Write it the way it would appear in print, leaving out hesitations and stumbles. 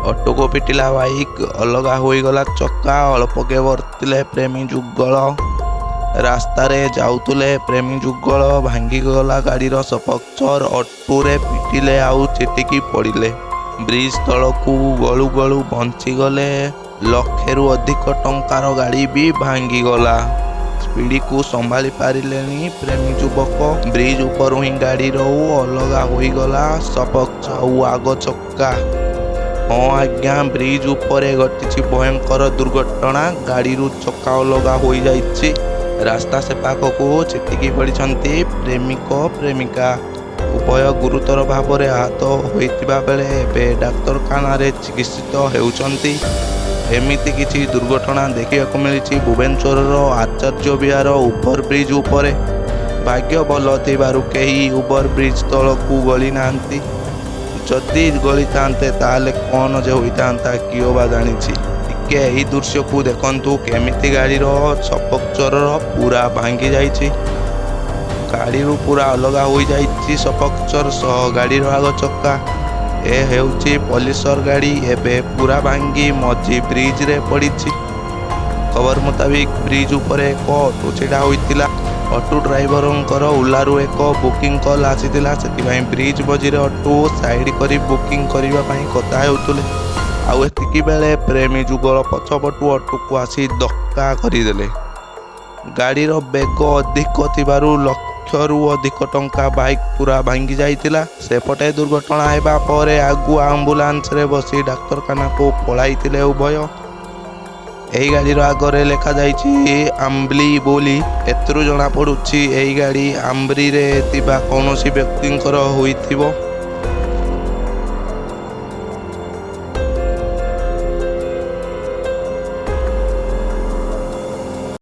ଅଟୋକୁ ପିଟିଲା bike, ଅଲଗା ହୋଇଗଲା ଚକା। ଅଳ୍ପକେ ବର୍ତ୍ତିଲେ ପ୍ରେମୀ ଯୁଗଳ। ରାସ୍ତାରେ ଯାଉଥିଲେ ପ୍ରେମୀ ଯୁଗଳ। ଭାଙ୍ଗିଗଲା ଗାଡ଼ିର ସପକ୍ଚର। ଅଟୋରେ ପିଟିଲେ ଆଉ ଚିଟିକି ପଡ଼ିଲେ। ବ୍ରିଜ ତଳକୁ ଗଳୁ ଗଳୁ ବଞ୍ଚିଗଲେ। ଲକ୍ଷେରୁ ଅଧିକ ଟଙ୍କାର ଗାଡ଼ି ବି ଭାଙ୍ଗିଗଲା। ସ୍ପିଡକୁ ସମ୍ଭାଳି ପାରିଲେନି ପ୍ରେମୀ ଯୁବକ। ବ୍ରିଜ ଉପରୁ ହିଁ ଗାଡ଼ିରୁ ଅଲଗା ହୋଇଗଲା ସପକ୍ଚର ଆଉ ଆଗ ଚକା। ହଁ ଆଜ୍ଞା, ବ୍ରିଜ ଉପରେ ଘଟିଛି ଭୟଙ୍କର ଦୁର୍ଘଟଣା। ଗାଡ଼ିରୁ ଚକା ଅଲଗା ହୋଇଯାଇଛି। ରାସ୍ତା ସେପାଖକୁ ଛିଟିକି ପଡ଼ିଛନ୍ତି ପ୍ରେମିକ ପ୍ରେମିକା। ଉଭୟ ଗୁରୁତର ଭାବରେ ଆହତ ହୋଇଥିବା ବେଳେ ଏବେ ଡାକ୍ତରଖାନାରେ ଚିକିତ୍ସିତ ହେଉଛନ୍ତି। ଏମିତି କିଛି ଦୁର୍ଘଟଣା ଦେଖିବାକୁ ମିଳିଛି ଭୁବନେଶ୍ୱରର ଆଚାର୍ଯ୍ୟ ବିହାର ଓଭରବ୍ରିଜ ଉପରେ। ଭାଗ୍ୟ ଭଲ ଥିବାରୁ କେହି ଓଭରବ୍ରିଜ ତଳକୁ ଗଳି ନାହାନ୍ତି। ଯଦି ଗଳିଥାନ୍ତେ ତାହେଲେ କ'ଣ ଯେ ହୋଇଥାନ୍ତା କିଏ ବା ଜାଣିଛି। ଟିକେ ଏହି ଦୃଶ୍ୟକୁ ଦେଖନ୍ତୁ, କେମିତି ଗାଡ଼ିର ସପକ୍ଚର ପୁରା ଭାଙ୍ଗି ଯାଇଛି। ଗାଡ଼ିରୁ ପୁରା ଅଲଗା ହୋଇଯାଇଛି ସପକ୍ଚର ସହ ଗାଡ଼ିର ଆଗ ଚକା। ଏ ହେଉଛି ପଲିସର ଗାଡ଼ି। ଏବେ ପୁରା ଭାଙ୍ଗି ମଝି ବ୍ରିଜରେ ପଡ଼ିଛି। ଖବର ମୁତାବିକ ବ୍ରିଜ ଉପରେ ଏକ ଅଟୋ ଛିଡ଼ା ହୋଇଥିଲା। ଅଟୋ ଡ୍ରାଇଭରଙ୍କର ଓଲାରୁ ଏକ ବୁକିଂ କଲ୍ ଆସିଥିଲା। ସେଥିପାଇଁ ବ୍ରିଜ ମଝିରେ ଅଟୋ ସାଇଡ୍ କରି ବୁକିଂ କରିବା ପାଇଁ କଥା ହେଉଥିଲେ। ଆଉ ଏତିକି ବେଳେ ପ୍ରେମୀ ଯୁଗଳ ପଛପଟୁ ଅଟୋକୁ ଆସି ଧକ୍କା କରିଦେଲେ। ଗାଡ଼ିର ବେଗ ଅଧିକ ଥିବାରୁ ଲକ୍ଷରୁ ଅଧିକ ଟଙ୍କା ବାଇକ୍ ପୁରା ଭାଙ୍ଗି ଯାଇଥିଲା। ସେପଟେ ଦୁର୍ଘଟଣା ହେବା ପରେ ଆଗୁଆ ଆମ୍ବୁଲାନ୍ସରେ ବସି ଡାକ୍ତରଖାନାକୁ ପଳାଇଥିଲେ ଉଭୟ। ଏହି ଗାଡ଼ିର ଆଗରେ ଲେଖାଯାଇଛି ଆମ୍ବ୍ଲି ବୋଲି। ଏଥିରୁ ଜଣାପଡ଼ୁଛି ଏହି ଗାଡ଼ି ଆମ୍ବ୍ରିରେ ଥିବା କୌଣସି ବ୍ୟକ୍ତିଙ୍କର ହୋଇଥିବ।